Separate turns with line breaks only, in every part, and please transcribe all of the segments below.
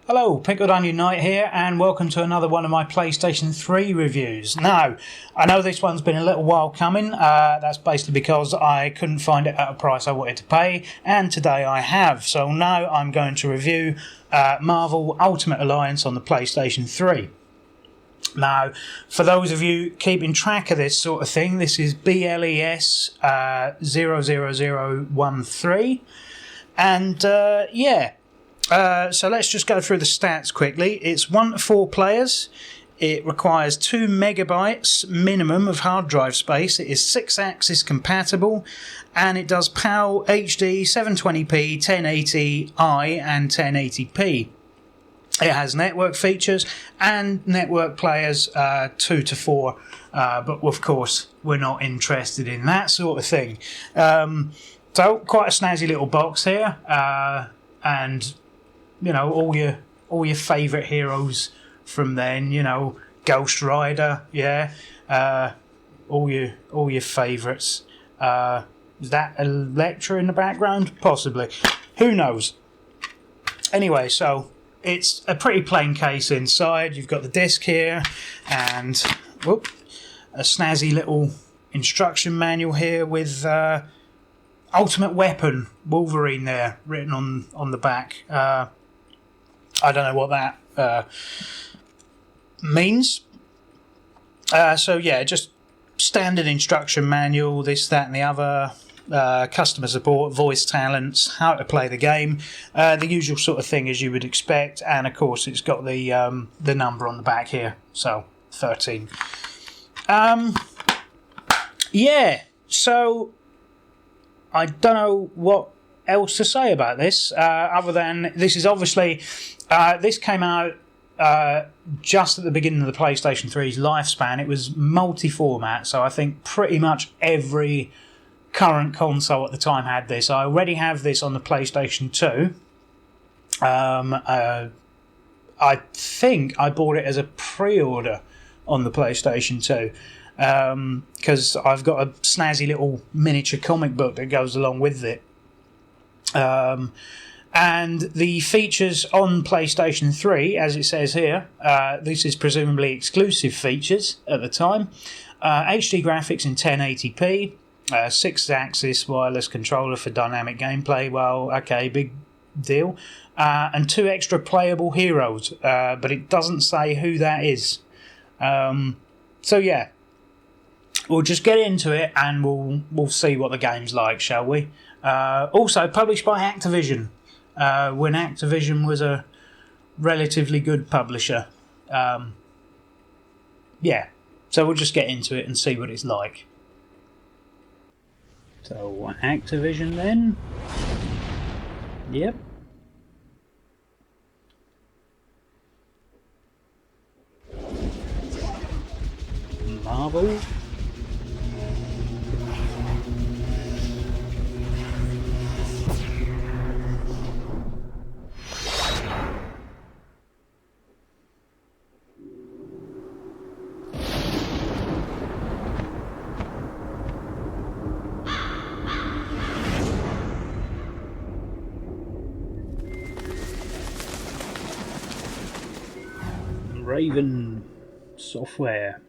Hello, Pickled Onion Knight here, and welcome to another one of my PlayStation 3 reviews. Now, I know this one's been a little while coming. That's basically because I couldn't find it at a price I wanted to pay, and today I have. So now I'm going to review Marvel Ultimate Alliance on the PlayStation 3. Now, for those of you keeping track of this sort of thing, this is BLES 00013, and so let's just go through the stats quickly. It's 1 to 4 players. It requires 2 megabytes minimum of hard drive space. It is 6-axis compatible, and it does PAL HD 720p, 1080i and 1080p. It has network features and network players 2 to 4, but of course we're not interested in that sort of thing. So quite a snazzy little box here, and you know, all your favourite heroes from then, you know, Ghost Rider, yeah, all your favourites. Is that Elektra in the background? Possibly. Who knows? Anyway, so it's a pretty plain case inside. You've got the disc here, and a snazzy little instruction manual here with Ultimate Weapon Wolverine there written on the back. I don't know what that means. So yeah, just standard instruction manual, this, that and the other, customer support, voice talents, how to play the game, the usual sort of thing as you would expect, and of course it's got the number on the back here, so 13. Yeah, so I don't know what else to say about this, other than this is obviously this came out just at the beginning of the PlayStation 3's lifespan. It was multi-format, so I think pretty much every current console at the time had this. I already have this on the PlayStation 2. I think I bought it as a pre-order on the PlayStation 2. Because I've got a snazzy little miniature comic book that goes along with it. And the features on PlayStation 3, as it says here, this is presumably exclusive features at the time. HD graphics in 1080p, 6-axis wireless controller for dynamic gameplay. Well, okay, big deal. And 2 extra playable heroes, but it doesn't say who that is. So yeah. We'll just get into it and we'll see what the game's like, shall we? Also published by Activision, when Activision was a relatively good publisher. Yeah, so we'll just get into it and see what it's like. So Activision then. Yep. Marvel. Raven Software.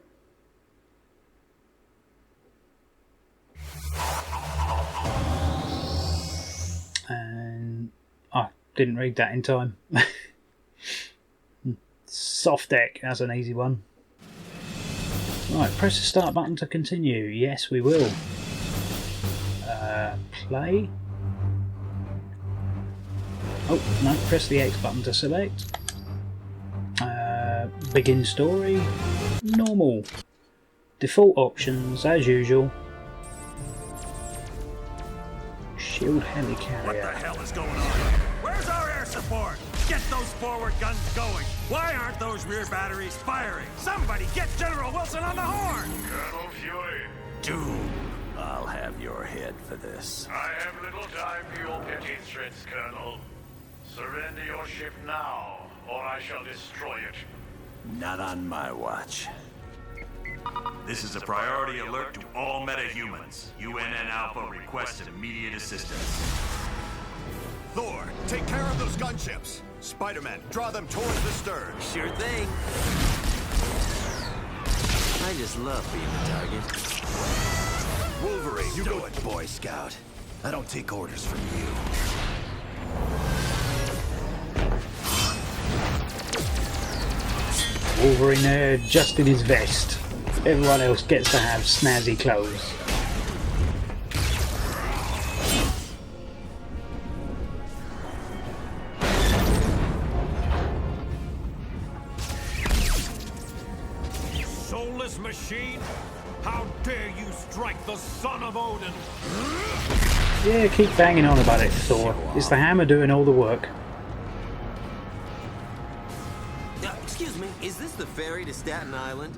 And I didn't read that in time. Soft deck, that's an easy one. Right, press the start button to continue. Yes, we will. Play. Oh, no, press the X button to select. Begin story. Normal. Default options, as usual. Shield helicarrier.
What the hell is going on? Where's our air support? Get those forward guns going. Why aren't those rear batteries firing? Somebody get General Wilson on the horn!
Colonel Fury.
Doom, I'll have your head for this.
I have little time for your petty threats, Colonel. Surrender your ship now, or I shall destroy it.
Not on my watch.
This is a priority alert to all metahumans. UNN Alpha requests immediate assistance.
Thor, take care of those gunships. Spider-Man, draw them towards the stern.
Sure thing. I just love being the target.
Wolverine,
You do it, Boy Scout. I don't take orders from you.
Wolverine there, just in his vest. Everyone else gets to have snazzy clothes.
Soulless machine? How dare you strike the son of Odin?
Yeah, keep banging on about it, Thor. It's the hammer doing all the work.
Excuse me, is this the ferry to Staten Island?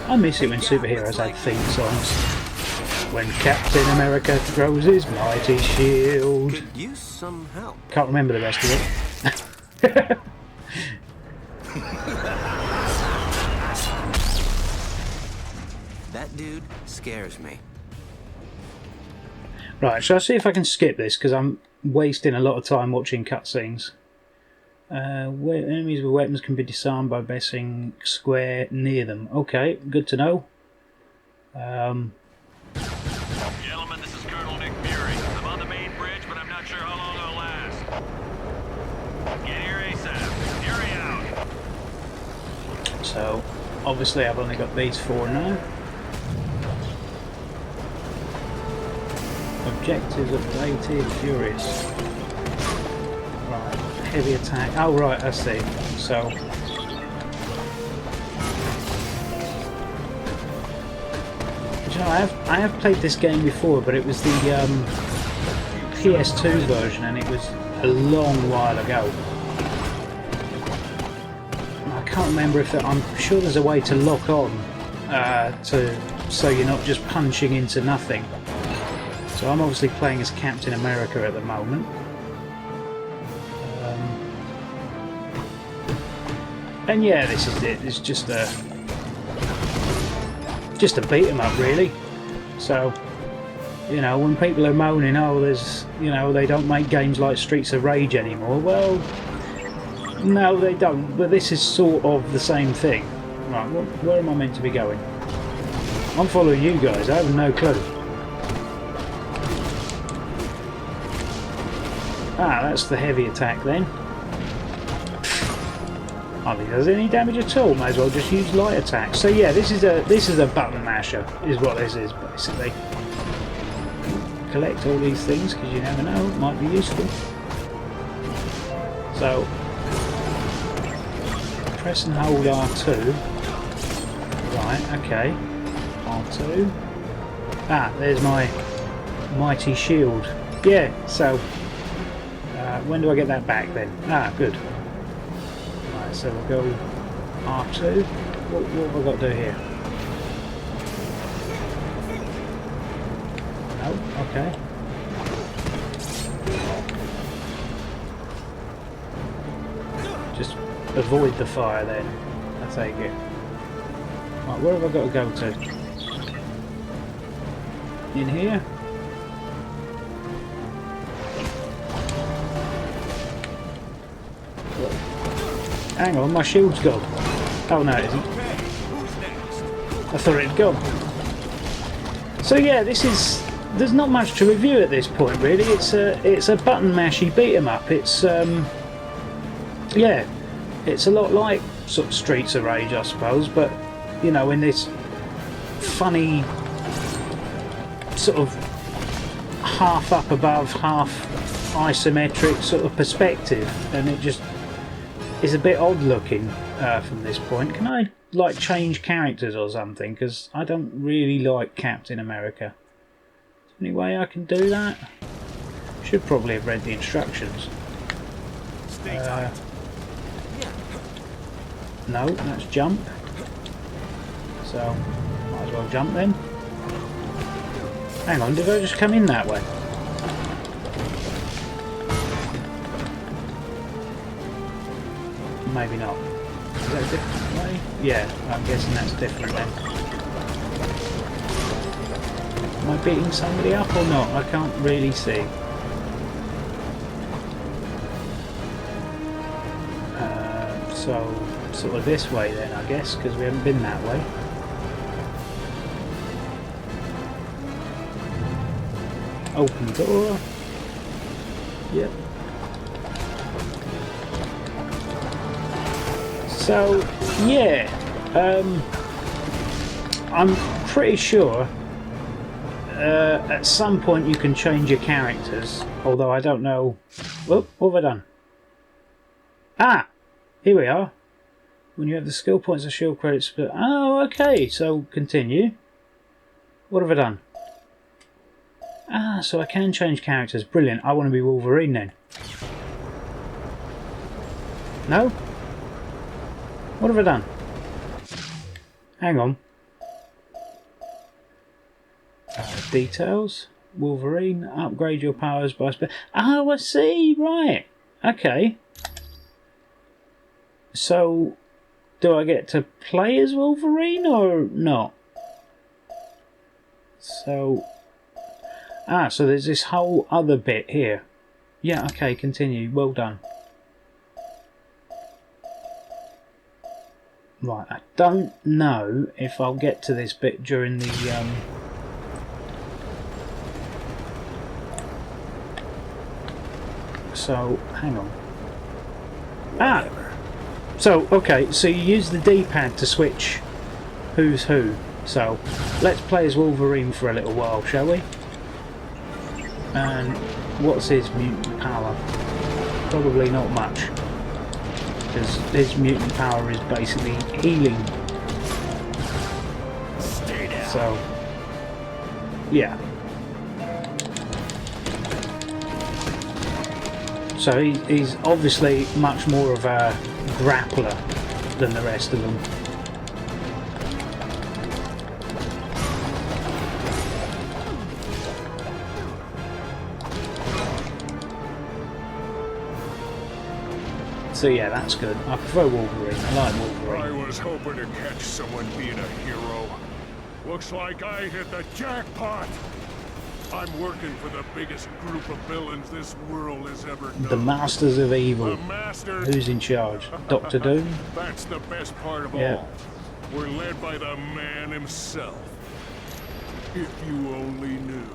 I miss it when superheroes had theme songs. When Captain America throws his mighty shield.
Could use some help.
Can't remember the rest of it.
That dude scares me.
Right, shall I see if I can skip this, because I'm wasting a lot of time watching cutscenes. Where enemies with weapons can be disarmed by pressing square near them. Okay, good to know.
Gentlemen, this is Colonel Nick Fury. I'm on the main bridge, but I'm not sure how long I'll last. Get here ASAP. Fury out.
So, obviously I've only got these 4 now. Objectives updated, Furious. Right, heavy attack. Oh right, I see. So, you know, I have played this game before, but it was the PS2 version, and it was a long while ago. I can't remember if I'm sure there's a way to lock on so you're not just punching into nothing. So I'm obviously playing as Captain America at the moment. And yeah, this is it. It's just a beat 'em up, really. So, you know, when people are moaning, oh, there's, you know, they don't make games like Streets of Rage anymore. Well, no, they don't. But this is sort of the same thing. Right, where am I meant to be going? I'm following you guys. I have no clue. Ah, that's the heavy attack then. Hardly does any damage at all. Might as well just use light attack. So yeah, this is a button masher, is what this is basically. Collect all these things because you never know, it might be useful. So press and hold R2. Right, okay. R2. Ah, there's my mighty shield. Yeah, so when do I get that back then? Ah, good. Right, so we'll go R2. What have I got to do here? No, okay. Just avoid the fire then, I take it. Right, where have I got to go to? In here? Hang on, my shield's gone. Oh no, it isn't. I thought it had gone. So yeah, there's not much to review at this point really. It's a button mashy beat 'em up. It's yeah, it's a lot like sort of Streets of Rage, I suppose, but you know, in this funny sort of half up above, half isometric sort of perspective, and it just is a bit odd looking from this point. Can I like change characters or something? Because I don't really like Captain America. Any way I can do that? Should probably have read the instructions. No, that's jump. So might as well jump then. Hang on, did I just come in that way? Maybe not. Is that a different way? Yeah, I'm guessing that's different then. Am I beating somebody up or not? I can't really see. So, sort of this way then, I guess, because we haven't been that way. Open door. Yep. So, yeah. I'm pretty sure at some point you can change your characters, although I don't know. Oh, what have I done? Ah! Here we are. When you have the skill points of shield credits. Oh, okay. So continue. What have I done? Ah, so I can change characters. Brilliant. I want to be Wolverine then. No? What have I done? Hang on. Details. Wolverine. Upgrade your powers by... Oh, I see. Right. Okay. So, do I get to play as Wolverine or not? So, so there's this whole other bit here. Yeah, okay, continue. Well done. Right, I don't know if I'll get to this bit during the... So, hang on. Ah! So, okay, so you use the D-pad to switch who's who. So, let's play as Wolverine for a little while, shall we? And what's his mutant power? Probably not much. Because his mutant power is basically healing. So, yeah. So he's obviously much more of a grappler than the rest of them. So yeah, that's good. I prefer Wolverine. I like Wolverine.
I was hoping to catch someone being a hero. Looks like I hit the jackpot. I'm working for the biggest group of villains this world has ever known.
The Masters of Evil.
The Masters.
Who's in charge? Dr. Doom?
That's the best part of
Yeah.
all. We're led by the man himself. If you only knew.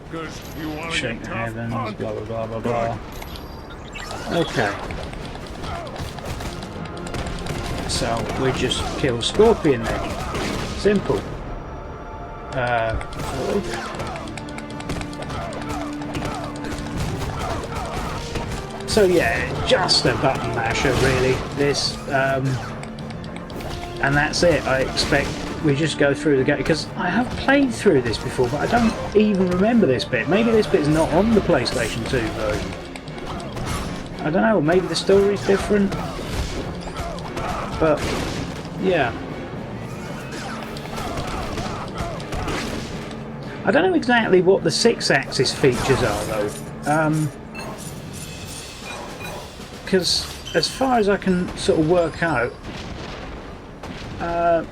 Because you want to
Shake
get
the
tough,
heavens,
punk.
blah blah blah blah blah. Okay. So we just kill Scorpion then. Simple. So yeah, just a button masher really, this, and that's it. I expect we just go through the game, because I have played through this before, but I don't even remember this bit. Maybe this bit's not on the PlayStation 2 version. I don't know, maybe the story's different, but yeah. I don't know exactly what the 6-axis features are though, because as far as I can sort of work out, I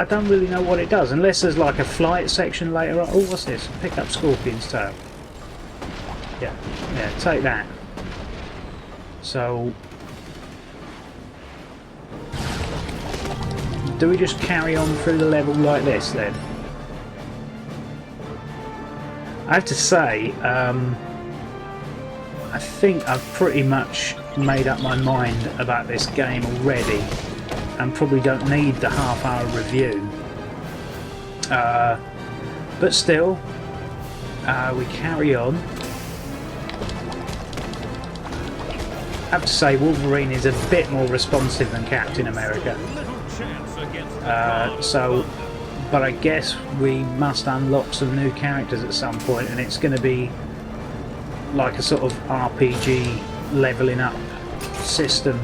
don't really know what it does, unless there's like a flight section later on. Oh, what's this? Pick up Scorpion's tail. Yeah, take that. So, do we just carry on through the level like this then? I have to say, I think I've pretty much made up my mind about this game already, and probably don't need the half-hour review. But still, we carry on. I have to say, Wolverine is a bit more responsive than Captain America. But I guess we must unlock some new characters at some point, and it's going to be like a sort of RPG leveling up system,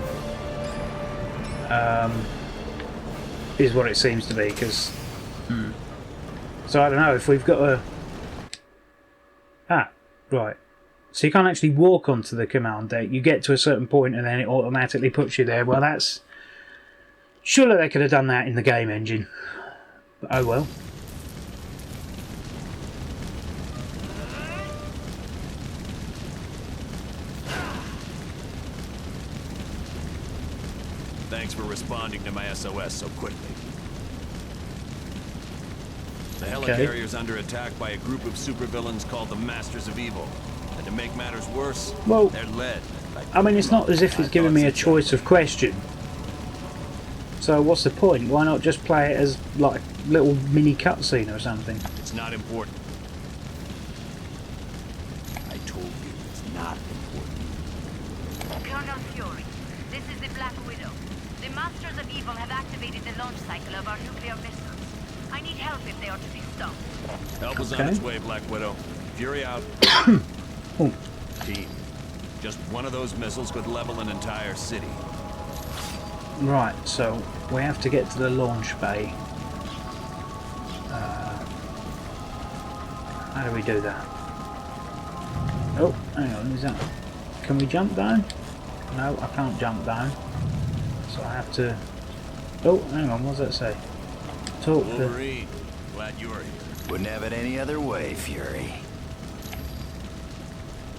is what it seems to be. Because so I don't know if we've got to Ah, right. So you can't actually walk onto the command deck. You get to a certain point and then it automatically puts you there. Well, that's... Surely they could have done that in the game engine. But oh well.
Thanks for responding to my SOS so quickly. The helicarrier's under attack by a group of supervillains called the Masters of Evil. And to make matters worse,
well,
they're led.
I mean, it's not as if it's giving me a choice of question. So what's the point? Why not just play it as like a little mini cutscene or something?
It's not important. I told you it's not important.
Colonel Fury, this is the Black Widow. The Masters of Evil have activated the launch cycle of our nuclear missiles. I need help if they are to be stopped.
Help is on its way, Black Widow. Fury out.
Oh.
Team. Just one of those missiles could level an entire city.
Right, so we have to get to the launch bay. How do we do that? Oh, hang on, is that... Can we jump down? No, I can't jump down. So I have to... Oh, hang on, what does that say? Talk to...
Wolverine, glad you're here.
Wouldn't have it any other way, Fury.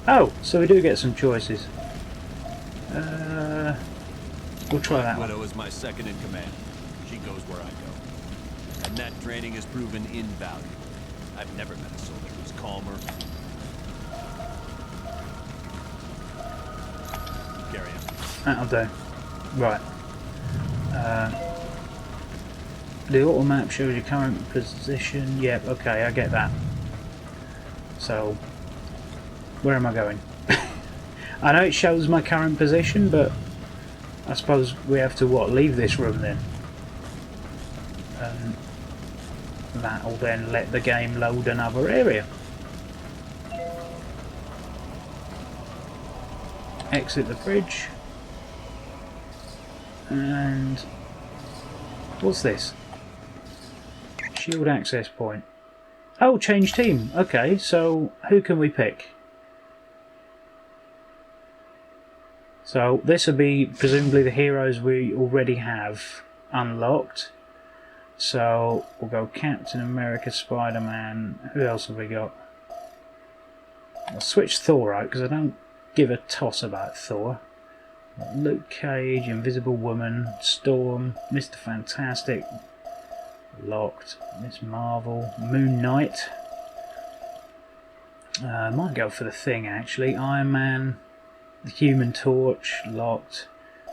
Oh, so we do get some choices. We'll try that one.
Widow is my second in command. She goes where I go. And that training has proven invaluable. I've never met a soldier who's calmer. Carry on.
That'll do. Right. The auto map shows your current position. Yep, okay, I get that. So, where am I going? I know it shows my current position, but I suppose we have to, what, leave this room then? That'll then let the game load another area. Exit the bridge. And what's this? Shield access point. Oh, change team. Okay, so who can we pick? So this will be presumably the heroes we already have unlocked. So we'll go Captain America, Spider-Man. Who else have we got? I'll switch Thor out because I don't give a toss about Thor. Luke Cage, Invisible Woman, Storm, Mr. Fantastic, locked, Miss Marvel, Moon Knight. Might go for the Thing actually. Iron Man, the Human Torch, locked,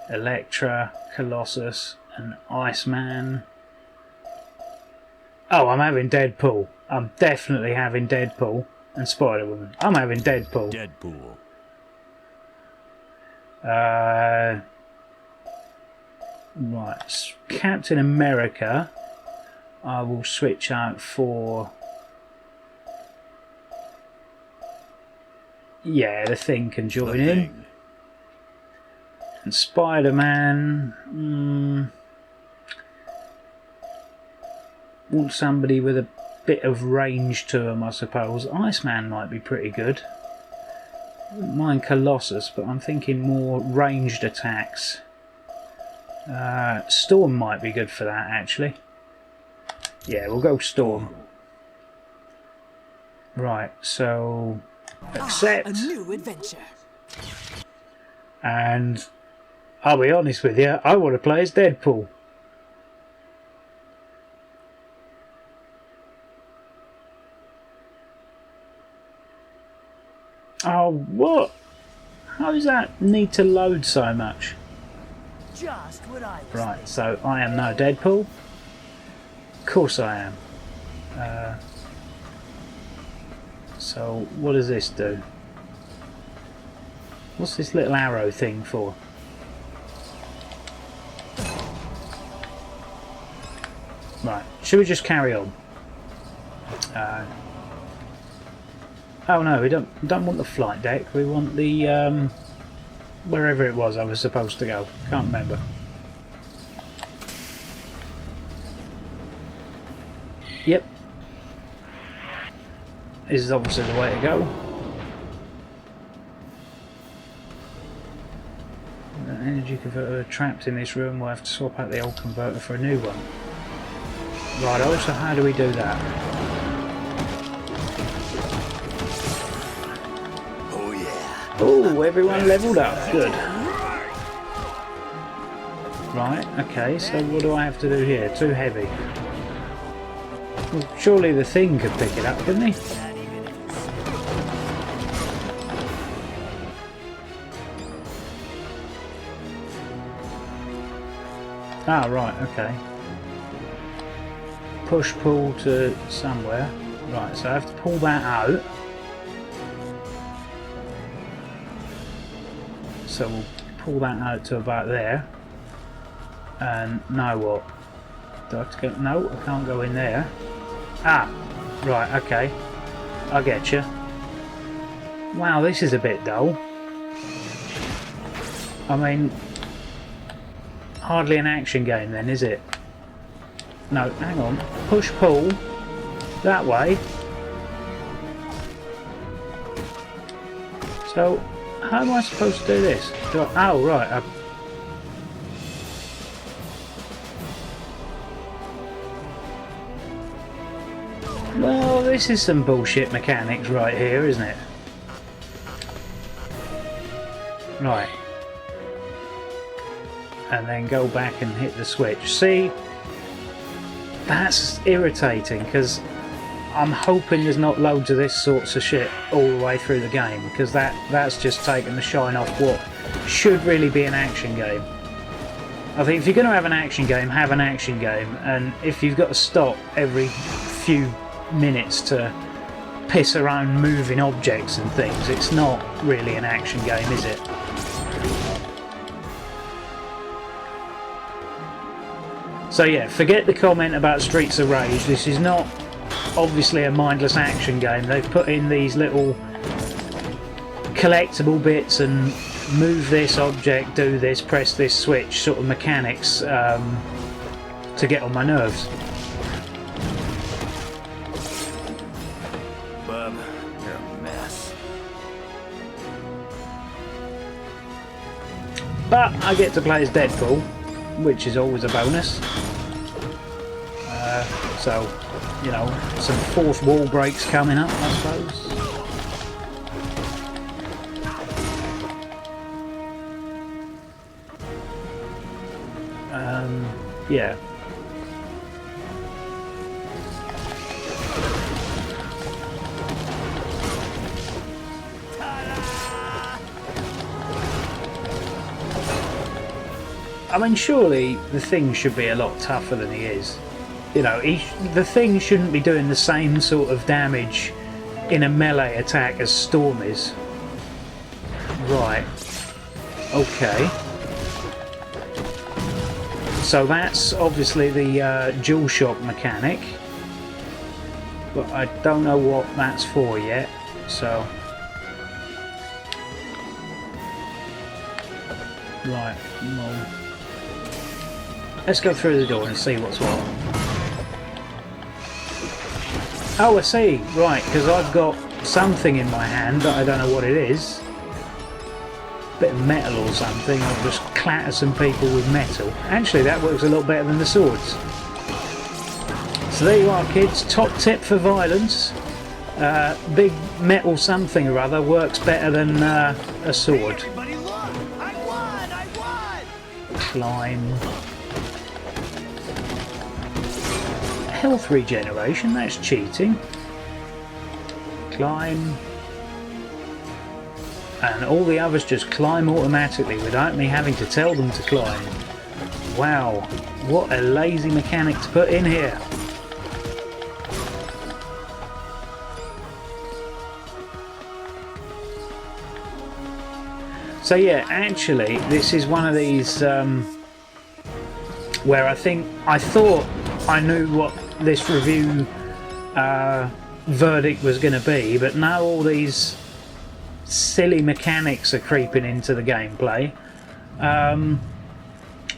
Elektra, Colossus, and Iceman. Oh, I'm having Deadpool. I'm definitely having Deadpool and Spider-Woman. I'm having Deadpool.
Deadpool.
Right, Captain America I will switch out for, yeah, the Thing can join in. And Spider-Man, want somebody with a bit of range to him, I suppose. Iceman might be pretty good. Wouldn't mind Colossus, but I'm thinking more ranged attacks. Storm might be good for that, actually. Yeah, we'll go Storm. Right, so accept.
A new adventure.
And I'll be honest with you, I want to play as Deadpool. Oh, what? How does that need to load so much?
Just what I was
Right, so I am now Deadpool. Of course I am. So what does this do? What's this little arrow thing for? Right, should we just carry on? Oh no, we don't want the flight deck. We want the wherever it was I was supposed to go. Can't remember. Yep. is obviously the way to go. The energy converter trapped in this room. We'll have to swap out the old converter for a new one. Right, also how do we do that?
Oh yeah.
Oh, everyone leveled up. Good. Right, okay, so what do I have to do here? Too heavy. Well, surely the thing could pick it up, couldn't he? Ah, right, okay. Push, pull to somewhere. Right, so I have to pull that out. So we'll pull that out to about there. And now what? Do I have to go? No, I can't go in there. Ah, right, okay. I get you. Wow, this is a bit dull. I mean, hardly an action game then, is it? No, hang on. Push, pull. That way. So, how am I supposed to do this? Oh, right. Well, this is some bullshit mechanics right here, isn't it? Right. And then go back and hit the switch. See? That's irritating, because I'm hoping there's not loads of this sorts of shit all the way through the game, because that's just taking the shine off what should really be an action game. I think if you're going to have an action game, have an action game, and if you've got to stop every few minutes to piss around moving objects and things, it's not really an action game, is it? So yeah, forget the comment about Streets of Rage. This is not obviously a mindless action game. They've put in these little collectible bits and move this object, do this, press this switch sort of mechanics to get on my nerves.
Bub, you're a mess.
But I get to play as Deadpool, which is always a bonus. So, you know, some fourth wall breaks coming up, I suppose. Yeah. I mean, surely the Thing should be a lot tougher than he is. You know, the Thing shouldn't be doing the same sort of damage in a melee attack as Storm is. Right. Okay. So that's obviously the dual shock mechanic. But I don't know what that's for yet, so... Right, well... Let's go through the door and see what's what. Oh, I see. Right, because I've got something in my hand that I don't know what it is. Bit of metal or something. I'll just clatter some people with metal. Actually, that works a lot better than the swords. So there you are, kids. Top tip for violence. Big metal something or other works better than a sword.
Everybody look! I won!
Climb. Health regeneration, that's cheating. Climb. And all the others just climb automatically without me having to tell them to climb. Wow, what a lazy mechanic to put in here. So yeah, actually this is one of these where I thought I knew what this review verdict was going to be, but now all these silly mechanics are creeping into the gameplay.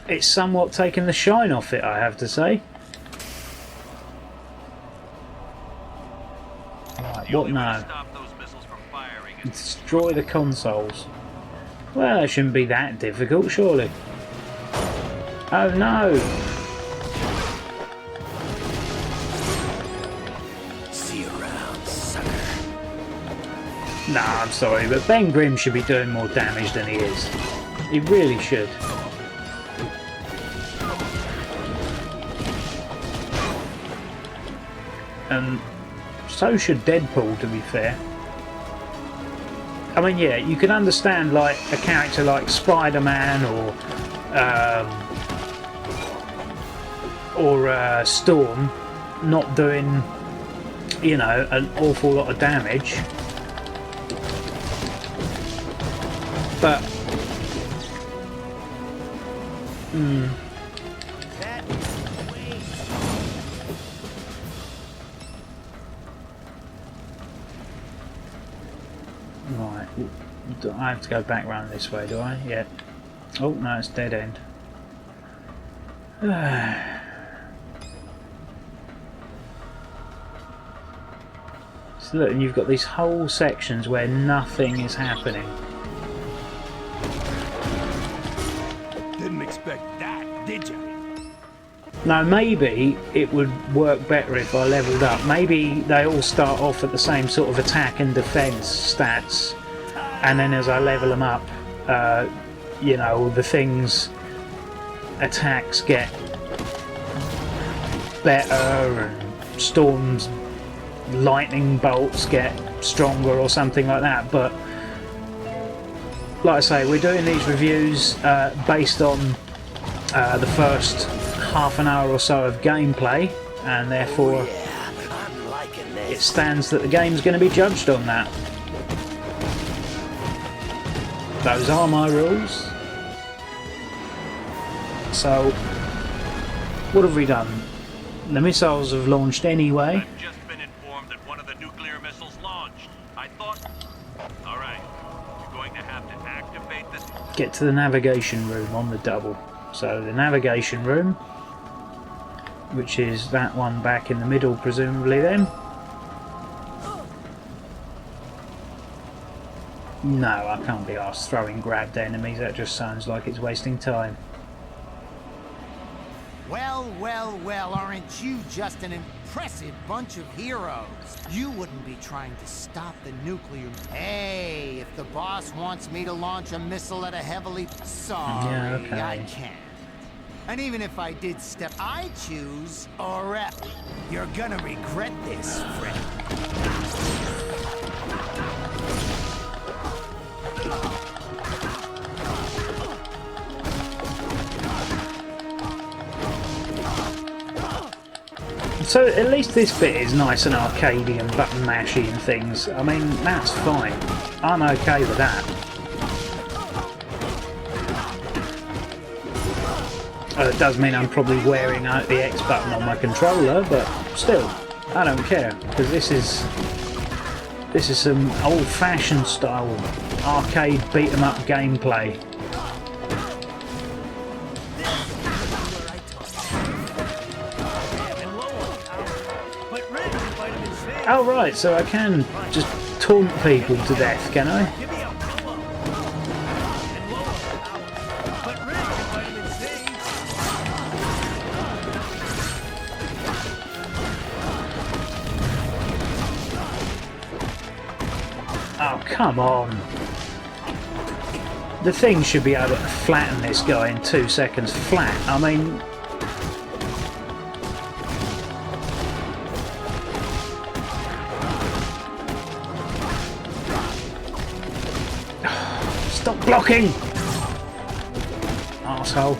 It's somewhat taken the shine off it, I have to say. Right, What now?
Stop those missiles from firing.
Destroy the consoles. Well, it shouldn't be that difficult, surely. Oh no!
See you around, sucker.
Nah, I'm sorry, but Ben Grimm should be doing more damage than he is. He really should. And so should Deadpool, to be fair. I mean, yeah, you can understand like a character like Spider-Man or Storm not doing, you know, an awful lot of damage, but right, I have to go back round this way, do I? Yeah. Oh no, it's dead end. So look, and you've got these whole sections where nothing is happening.
Didn't expect that, did you?
Now maybe it would work better if I leveled up. Maybe they all start off at the same sort of attack and defense stats, and then as I level them up, you know, the things, attacks get better and Storm's lightning bolts get stronger or something like that. But like I say, we're doing these reviews based on the first half an hour or so of gameplay, and therefore
I'm liking
it
this.
stands that the game's going to be judged on that. Those are my rules. So what have we done? The missiles have launched anyway.
I've just been informed that one of the nuclear missiles launched. I thought... Alright, you're going to have to activate this...
Get to the navigation room on the double. So the navigation room, which is that one back in the middle presumably then. No, I can't be arsed throwing grabbed enemies, that just sounds like it's wasting time.
Well, well, well, aren't you just an impressive bunch of heroes? You wouldn't be trying to stop the nuclear... Hey, if the boss wants me to launch a missile at a heavily... Sorry,
Yeah, okay.
I can't. And even if I did step... I choose or else. You're gonna regret this, friend.
So at least this bit is nice and arcadey and button mashy and things. I mean, that's fine. I'm okay with that. It does mean I'm probably wearing out the X button on my controller, but still, I don't care, because this is some old-fashioned style arcade beat-em-up gameplay. Oh right, so I can just taunt people to death, can I? Oh, come on. The thing should be able to flatten this guy in 2 seconds flat. I mean... Stop blocking! Arsehole.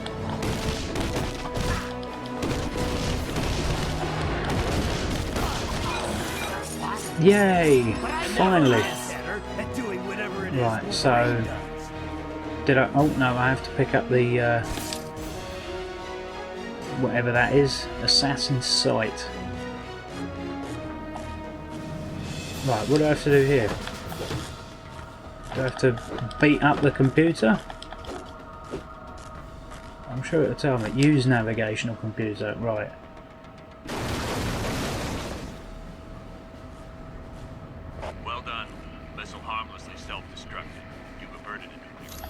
Yay! Finally. Right, so... Did I... Oh no, I have to pick up the... whatever that is. Assassin's Sight. Right, what do I have to do here? Do I have to beat up the computer? I'm sure it'll tell me. Use navigational computer. Right.
self-destructed. You've averted a nuclear.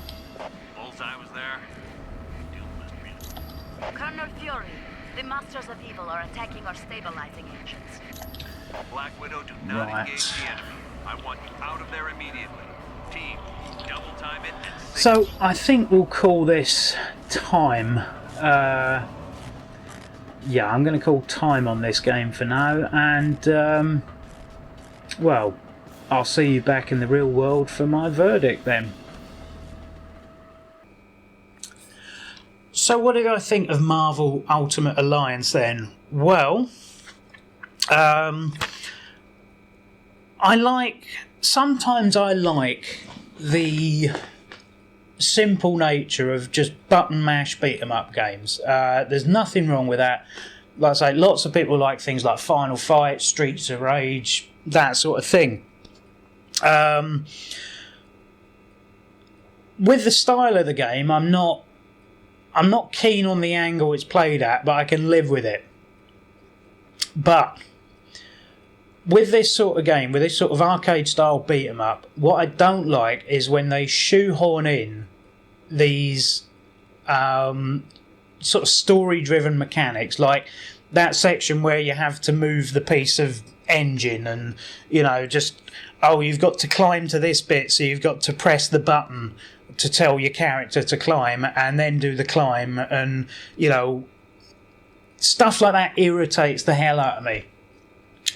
Bullseye was there. Doom must be.
Colonel Fury, the Masters of Evil are attacking our stabilizing engines.
Black Widow, do not
Right.
engage the enemy. I want you out of there immediately. Team, double time it and sink.
So I think we'll call this time. Yeah, I'm going to call time on this game for now, and well, I'll see you back in the real world for my verdict then. So what did I think of Marvel Ultimate Alliance then? Well, sometimes I like the simple nature of just button mash beat 'em up games. There's nothing wrong with that. Like I say, lots of people like things like Final Fight, Streets of Rage, that sort of thing. With the style of the game, I'm not keen on the angle it's played at, but I can live with it. But with this sort of game, with this sort of arcade style beat 'em up, what I don't like is when they shoehorn in these sort of story driven mechanics, like that section where you have to move the piece of engine and, just, you've got to climb to this bit, so you've got to press the button to tell your character to climb and then do the climb, and stuff like that irritates the hell out of me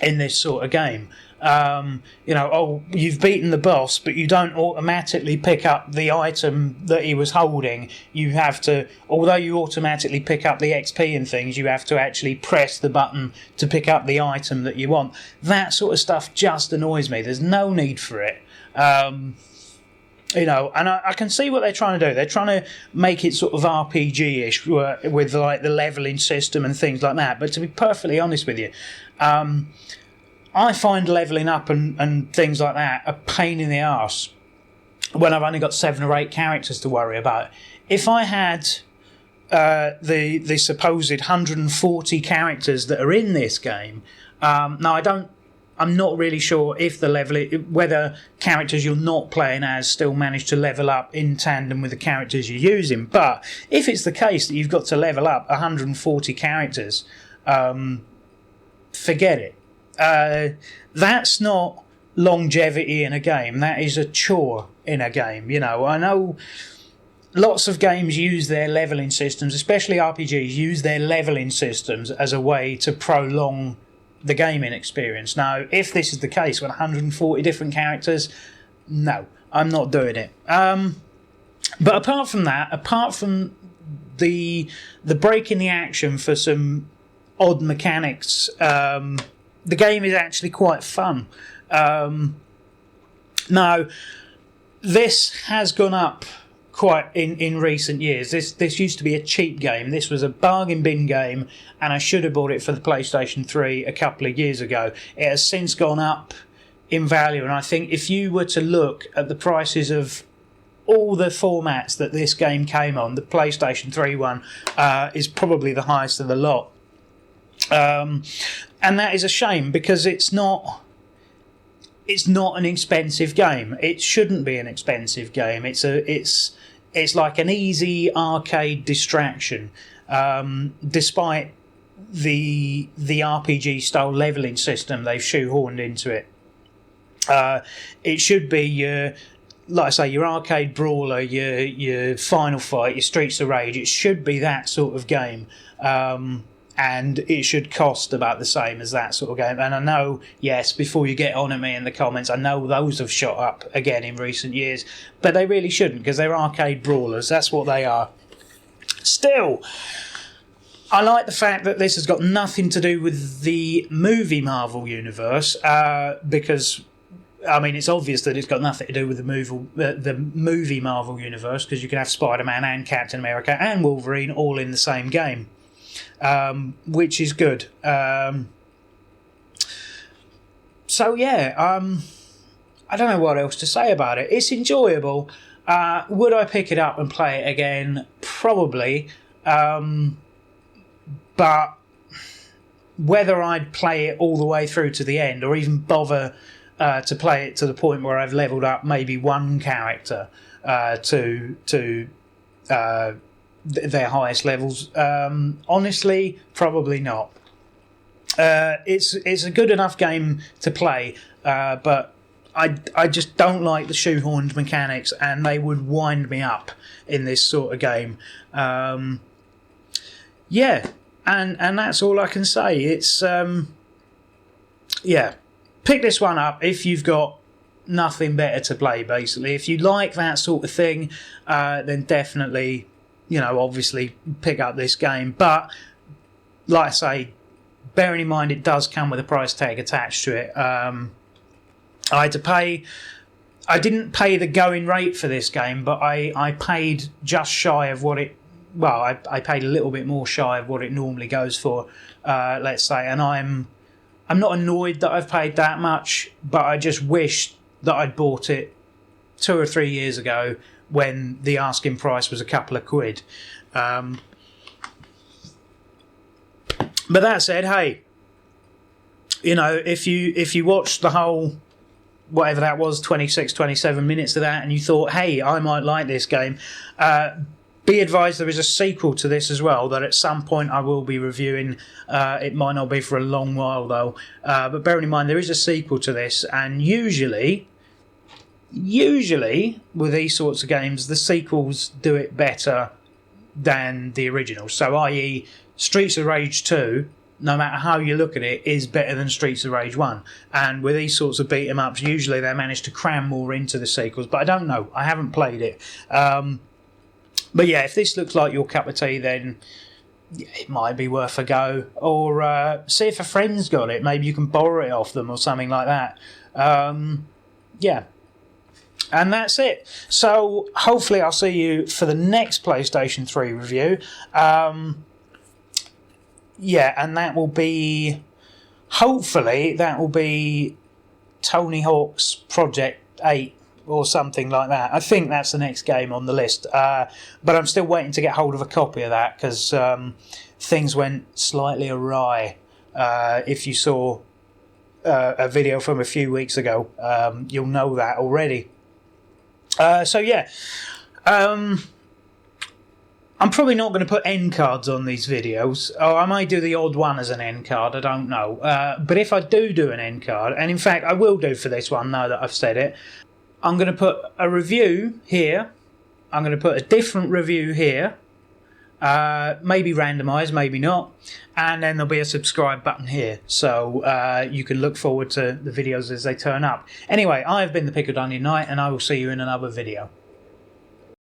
in this sort of game. You've beaten the boss, but you don't automatically pick up the item that he was holding. You have to, although you automatically pick up the XP and things, you have to actually press the button to pick up the item that you want. That sort of stuff just annoys me. There's no need for it. And I can see what they're trying to do. They're trying to make it sort of RPG-ish with like the leveling system and things like that. But to be perfectly honest with you, I find levelling up and things like that a pain in the arse when I've only got 7 or 8 characters to worry about. If I had the supposed 140 characters that are in this game, I'm not really sure if whether characters you're not playing as still manage to level up in tandem with the characters you're using. But if it's the case that you've got to level up 140 characters, forget it. That's not longevity in a game. That is a chore in a game. I know lots of games use their leveling systems, especially RPGs, use their leveling systems as a way to prolong the gaming experience. Now, if this is the case with 140 different characters, no, I'm not doing it. But apart from that, apart from the break in the action for some odd mechanics, the game is actually quite fun. Now, this has gone up quite in recent years. This used to be a cheap game. This was a bargain bin game, and I should have bought it for the PlayStation 3 a couple of years ago. It has since gone up in value, and I think if you were to look at the prices of all the formats that this game came on, the PlayStation 3 one is probably the highest of the lot. And that is a shame, because it's not an expensive game. It shouldn't be an expensive game. It's like an easy arcade distraction, despite the RPG style leveling system they've shoehorned into it. It should be your, like I say, your arcade brawler, your Final Fight, your Streets of Rage. It should be that sort of game. And it should cost about the same as that sort of game. And I know, yes, before you get on at me in the comments, I know those have shot up again in recent years, but they really shouldn't, because they're arcade brawlers. That's what they are. Still, I like the fact that this has got nothing to do with the movie Marvel universe, because, I mean, it's obvious that it's got nothing to do with the movie Marvel universe, because you can have Spider-Man and Captain America and Wolverine all in the same game. Which is good. So yeah, I don't know what else to say about it. It's enjoyable. Would I pick it up and play it again? Probably. But whether I'd play it all the way through to the end, or even bother to play it to the point where I've leveled up maybe one character to their highest levels. Honestly, probably not. It's a good enough game to play, but I just don't like the shoehorned mechanics, and they would wind me up in this sort of game. Yeah, and that's all I can say. It's yeah, pick this one up if you've got nothing better to play. Basically, if you like that sort of thing, then definitely, obviously pick up this game. But like I say, bearing in mind it does come with a price tag attached to it. I had to pay. I didn't pay the going rate for this game, but I paid just shy of what it. Well, I paid a little bit more shy of what it normally goes for. Let's say, and I'm not annoyed that I've paid that much, but I just wish that I'd bought it 2 or 3 years ago when the asking price was a couple of quid. But that said, hey, if you watched the whole, whatever that was, 26, 27 minutes of that, and you thought, hey, I might like this game, be advised there is a sequel to this as well that at some point I will be reviewing. It might not be for a long while though, but bearing in mind there is a sequel to this, and usually with these sorts of games the sequels do it better than the original. So i.e. Streets of Rage 2, no matter how you look at it, is better than Streets of Rage 1. And with these sorts of beat 'em ups, usually they manage to cram more into the sequels, but I don't know, I haven't played it. But yeah, if this looks like your cup of tea, then it might be worth a go. Or see if a friend's got it. Maybe you can borrow it off them or something like that. Yeah. And that's it. So hopefully I'll see you for the next PlayStation 3 review. Yeah, and that will be... Hopefully that will be Tony Hawk's Project 8. Or something like that. I think that's the next game on the list. But I'm still waiting to get hold of a copy of that because things went slightly awry. If you saw a video from a few weeks ago, you'll know that already. So yeah. I'm probably not going to put end cards on these videos. Or I might do the odd one as an end card, I don't know. But if I do an end card, and in fact I will do for this one now that I've said it, I'm going to put a review here. I'm going to put a different review here. Maybe randomised, maybe not. And then there'll be a subscribe button here. So you can look forward to the videos as they turn up. Anyway, I've been the Pickled Onion Knight, and I will see you in another video.